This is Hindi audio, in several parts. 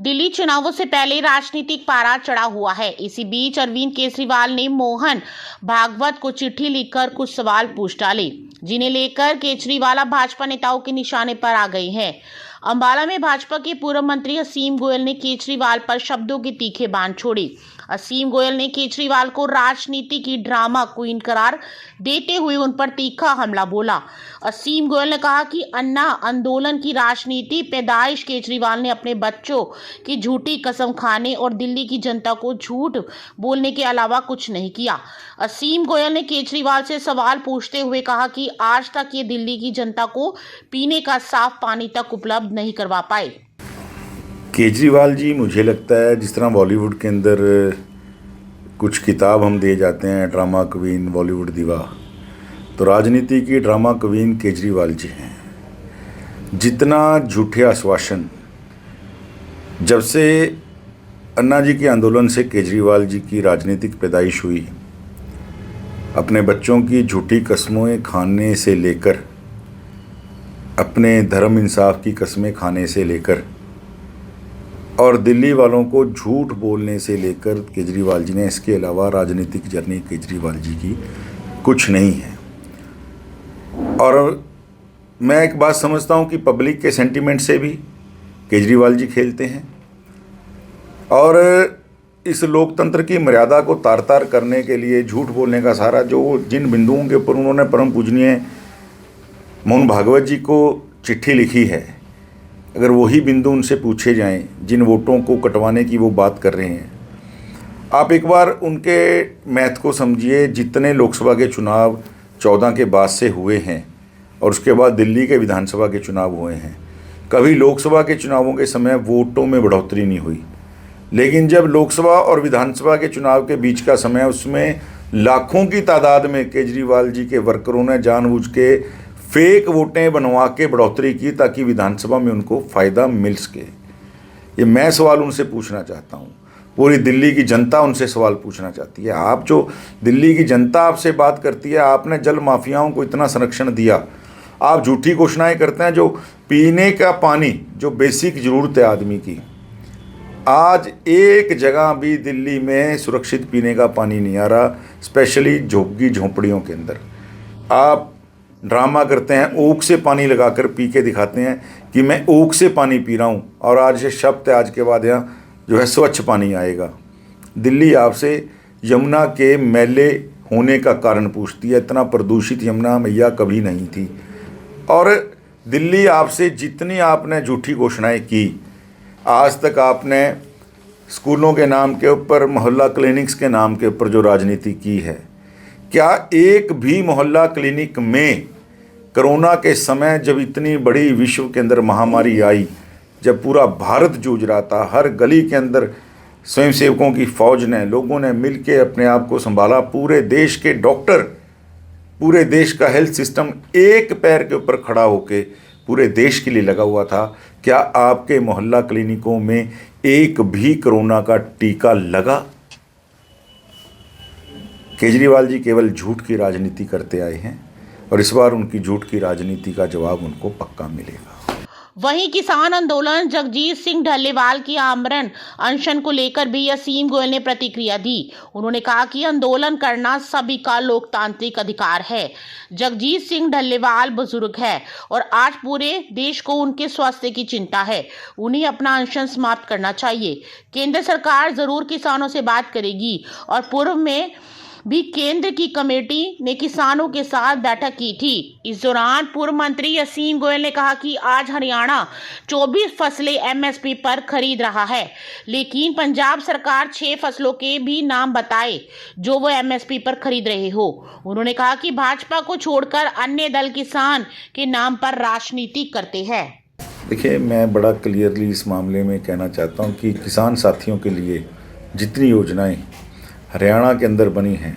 दिल्ली चुनावों से पहले राजनीतिक पारा चढ़ा हुआ है। इसी बीच अरविंद केजरीवाल ने मोहन भागवत को चिट्ठी लिखकर कुछ सवाल पूछ डाले, जिन्हें लेकर केजरीवाल भाजपा नेताओं के निशाने पर आ गए हैं। अंबाला में भाजपा के पूर्व मंत्री असीम गोयल ने केजरीवाल पर शब्दों के तीखे बाण छोड़े। असीम गोयल ने केजरीवाल को राजनीति की ड्रामा क्वीन करार देते हुए उन पर तीखा हमला बोला। असीम गोयल ने कहा कि अन्ना आंदोलन की राजनीति पैदाइश केजरीवाल ने अपने बच्चों की झूठी कसम खाने और दिल्ली की जनता को झूठ बोलने के अलावा कुछ नहीं किया। असीम गोयल ने केजरीवाल से सवाल पूछते हुए कहा कि आज तक ये दिल्ली की जनता को पीने का साफ पानी तक उपलब्ध नहीं करवा पाए। केजरीवाल जी, मुझे लगता है जिस तरह बॉलीवुड के अंदर कुछ किताब हम दिए जाते हैं, ड्रामा क्वीन, बॉलीवुड दीवा, तो राजनीति की ड्रामा क्वीन केजरीवाल जी हैं। जितना झूठे आश्वासन, जब से अन्ना जी के आंदोलन से केजरीवाल जी की राजनीतिक पैदाइश हुई, अपने बच्चों की झूठी कस्में खाने से लेकर, अपने धर्म इंसाफ की कस्में खाने से लेकर और दिल्ली वालों को झूठ बोलने से लेकर केजरीवाल जी ने, इसके अलावा राजनीतिक जर्नी केजरीवाल जी की कुछ नहीं है। और मैं एक बात समझता हूं कि पब्लिक के सेंटीमेंट से भी केजरीवाल जी खेलते हैं और इस लोकतंत्र की मर्यादा को तार तार करने के लिए झूठ बोलने का सहारा, जो जिन बिंदुओं के ऊपर उन्होंने परम पूजनीय मोहन भागवत जी को चिट्ठी लिखी है, अगर वही बिंदु उनसे पूछे जाएं, जिन वोटों को कटवाने की वो बात कर रहे हैं, आप एक बार उनके मैथ को समझिए। जितने लोकसभा के चुनाव 14 के बाद से हुए हैं और उसके बाद दिल्ली के विधानसभा के चुनाव हुए हैं, कभी लोकसभा के चुनावों के समय वोटों में बढ़ोतरी नहीं हुई, लेकिन जब लोकसभा और विधानसभा के चुनाव के बीच का समय, उसमें लाखों की तादाद में केजरीवाल जी के वर्करों ने जानबूझ के फेक वोटें बनवा के बढ़ोतरी की ताकि विधानसभा में उनको फ़ायदा मिल सके। ये मैं सवाल उनसे पूछना चाहता हूँ, पूरी दिल्ली की जनता उनसे सवाल पूछना चाहती है। आप, जो दिल्ली की जनता आपसे बात करती है, आपने जल माफियाओं को इतना संरक्षण दिया, आप झूठी घोषणाएं करते हैं। जो पीने का पानी, जो बेसिक ज़रूरत है आदमी की, आज एक जगह भी दिल्ली में सुरक्षित पीने का पानी नहीं आ रहा, स्पेशली झुग्गी झोंपड़ियों के अंदर। आप ड्रामा करते हैं, ऊख से पानी लगाकर पी के दिखाते हैं कि मैं ऊख से पानी पी रहा हूँ, और आज ये शब्द है, आज के बाद यहाँ जो है स्वच्छ पानी आएगा। दिल्ली आपसे यमुना के मैले होने का कारण पूछती है। इतना प्रदूषित यमुना मैया कभी नहीं थी। और दिल्ली आपसे जितनी आपने झूठी घोषणाएं की, आज तक आपने स्कूलों के नाम के ऊपर, मोहल्ला क्लिनिक्स के नाम के ऊपर जो राजनीति की है, क्या एक भी मोहल्ला क्लिनिक में कोरोना के समय, जब इतनी बड़ी विश्व के अंदर महामारी आई, जब पूरा भारत जूझ रहा था, हर गली के अंदर स्वयंसेवकों की फौज ने, लोगों ने मिलके अपने आप को संभाला, पूरे देश के डॉक्टर, पूरे देश का हेल्थ सिस्टम एक पैर के ऊपर खड़ा होके पूरे देश के लिए लगा हुआ था, क्या आपके मोहल्ला क्लिनिकों में एक भी कोरोना का टीका लगा? केजरीवाल जी केवल झूठ की राजनीति करते आए हैं और इस बार उनकी झूठ की राजनीति का जवाब उनको पक्का मिलेगा। वहीं किसान आंदोलन जगजीत सिंह ढल्लेवाल की आमरण अनशन को लेकर भी असीम गोयल ने प्रतिक्रिया दी। उन्होंने कहा कि आंदोलन करना सभी का लोकतांत्रिक अधिकार है। जगजीत सिंह ढल्लेवाल बुजुर्ग है और आज पूरे देश को उनके स्वास्थ्य की चिंता है। उन्हें अपना अनशन समाप्त करना चाहिए। केंद्र सरकार जरूर किसानों से बात करेगी और पूर्व में भी केंद्र की कमेटी ने किसानों के साथ बैठक की थी। इस दौरान पूर्व मंत्री असीम गोयल ने कहा कि आज हरियाणा 24 फसलें एमएसपी पर खरीद रहा है, लेकिन पंजाब सरकार 6 फसलों के भी नाम बताए जो वो एमएसपी पर खरीद रहे हो। उन्होंने कहा कि भाजपा को छोड़कर अन्य दल किसान के नाम पर राजनीति करते हैं। देखिए, मैं बड़ा क्लियरली इस मामले में कहना चाहता हूँ कि किसान साथियों के लिए जितनी योजनाएं हरियाणा के अंदर बनी हैं,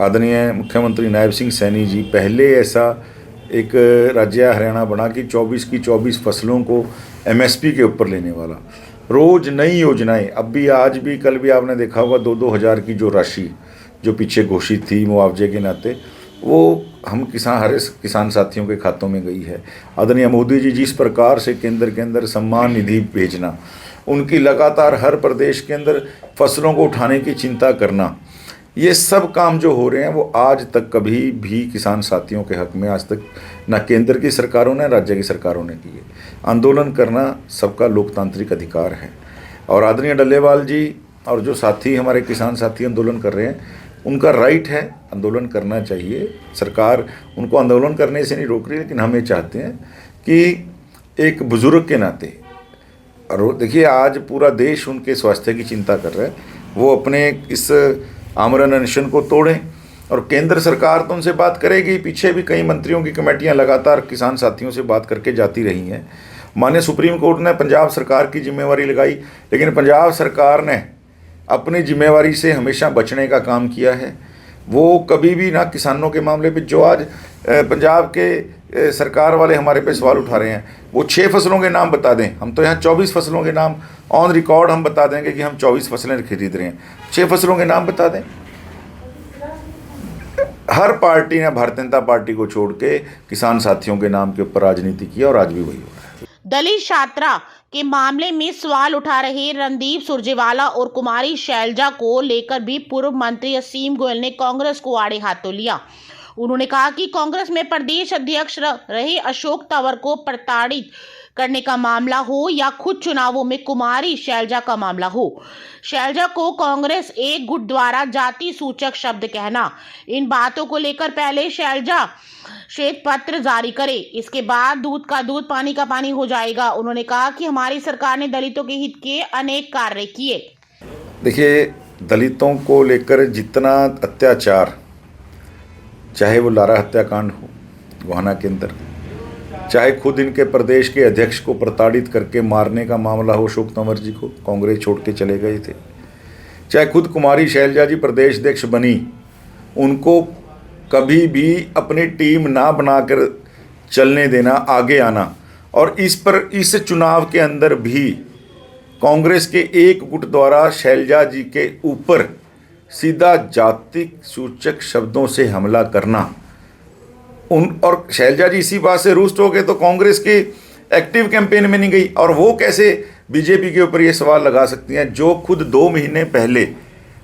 आदरणीय मुख्यमंत्री नायब सिंह सैनी जी, पहले ऐसा एक राज्य हरियाणा बना कि 24 की 24 फसलों को एमएसपी के ऊपर लेने वाला, रोज़ नई योजनाएं। अब भी, आज भी, कल भी आपने देखा होगा 2-2 हज़ार की जो राशि जो पीछे घोषित थी मुआवजे के नाते, वो हम हर किसान साथियों के खातों में गई है। आदरणीय मोदी जी जिस प्रकार से केंद्र के अंदर सम्मान निधि भेजना उनकी लगातार हर प्रदेश के अंदर फसलों को उठाने की चिंता करना, ये सब काम जो हो रहे हैं वो आज तक कभी भी किसान साथियों के हक में आज तक न केंद्र की सरकारों ने राज्य की सरकारों ने किए। आंदोलन करना सबका लोकतांत्रिक अधिकार है और आदरणीय डल्लेवाल जी और जो साथी हमारे किसान साथी आंदोलन कर रहे हैं उनका राइट है, आंदोलन करना चाहिए। सरकार उनको आंदोलन करने से नहीं रोक रही, लेकिन हम ये चाहते हैं कि एक बुजुर्ग के नाते, और देखिए आज पूरा देश उनके स्वास्थ्य की चिंता कर रहा है, वो अपने इस आमरण अनशन को तोड़ें और केंद्र सरकार तो उनसे बात करेगी। पीछे भी कई मंत्रियों की कमेटियां लगातार किसान साथियों से बात करके जाती रही हैं। माननीय सुप्रीम कोर्ट ने पंजाब सरकार की जिम्मेवारी लगाई, लेकिन पंजाब सरकार ने अपनी जिम्मेवारी से हमेशा बचने का काम किया है। वो कभी भी ना किसानों के मामले पे, जो आज पंजाब के सरकार वाले हमारे पे सवाल उठा रहे हैं, वो 6 फसलों के नाम बता दें, हम तो यहाँ 24 फसलों के नाम ऑन रिकॉर्ड हम बता देंगे कि हम 24 फसलें खरीद रहे हैं। 6 फसलों के नाम बता दें। हर पार्टी ने भारतीय जनता पार्टी को छोड़ के किसान साथियों के नाम के ऊपर राजनीति की और आज भी वही हो रहा है। दलित छात्रा के मामले में सवाल उठा रहे रणदीप सुरजेवाला और कुमारी शैलजा को लेकर भी पूर्व मंत्री असीम गोयल ने कांग्रेस को आड़े हाथों लिया। उन्होंने कहा कि कांग्रेस में प्रदेश अध्यक्ष रहे अशोक तंवर को प्रताड़ित करने का मामला हो या खुद चुनावों में कुमारी शैलजा का मामला हो, शैलजा को कांग्रेस एक गुट द्वारा जाति सूचक शब्द कहना, इन बातों को लेकर पहले शैलजा श्वेत पत्र जारी करे, इसके बाद दूध का दूध पानी का पानी हो जाएगा। उन्होंने कहा कि हमारी सरकार ने दलितों के हित के अनेक कार्य किए। देखिए, दलितों को लेकर जितना अत्याचार, चाहे वो लारा हत्याकांड हो गोहाना के अंदर, चाहे खुद इनके प्रदेश के अध्यक्ष को प्रताड़ित करके मारने का मामला हो, अशोक तंवर जी को कांग्रेस छोड़ के चले गए थे, चाहे खुद कुमारी शैलजा जी प्रदेश अध्यक्ष बनी, उनको कभी भी अपनी टीम ना बनाकर चलने देना, आगे आना, और इस चुनाव के अंदर भी कांग्रेस के एक गुट द्वारा शैलजा जी के ऊपर सीधा जाति सूचक शब्दों से हमला करना, और शैलजा जी इसी बात से रुष्ट हो गए तो कांग्रेस की एक्टिव कैंपेन में नहीं गई, और वो कैसे बीजेपी के ऊपर ये सवाल लगा सकती हैं जो खुद 2 महीने पहले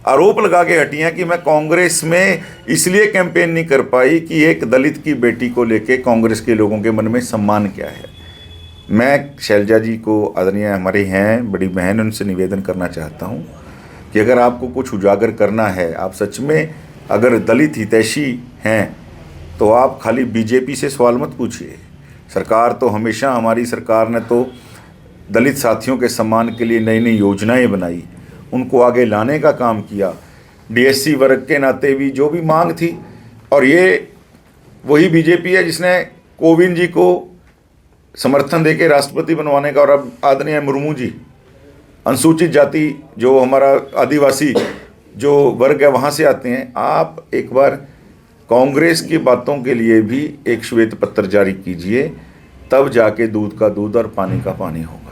आरोप लगा के हटी हैं कि मैं कांग्रेस में इसलिए कैंपेन नहीं कर पाई कि एक दलित की बेटी को लेके कांग्रेस के लोगों के मन में सम्मान क्या है। मैं शैलजा जी को, आदरणीय हमारे हैं बड़ी बहन, उनसे निवेदन करना चाहता हूँ कि अगर आपको कुछ उजागर करना है, आप सच में अगर दलित हितैषी हैं, तो आप खाली बीजेपी से सवाल मत पूछिए। सरकार तो हमेशा, हमारी सरकार ने तो दलित साथियों के सम्मान के लिए नई नई योजनाएं बनाई, उनको आगे लाने का काम किया। डीएससी वर्ग के नाते भी जो भी मांग थी, और ये वही बीजेपी है जिसने कोविंद जी को समर्थन देके राष्ट्रपति बनवाने का, और अब आदरणीय मुर्मू जी, अनुसूचित जाति जो हमारा आदिवासी जो वर्ग है वहाँ से आते हैं, आप एक बार कांग्रेस की बातों के लिए भी एक श्वेत पत्र जारी कीजिए, तब जाके दूध का दूध और पानी का पानी होगा।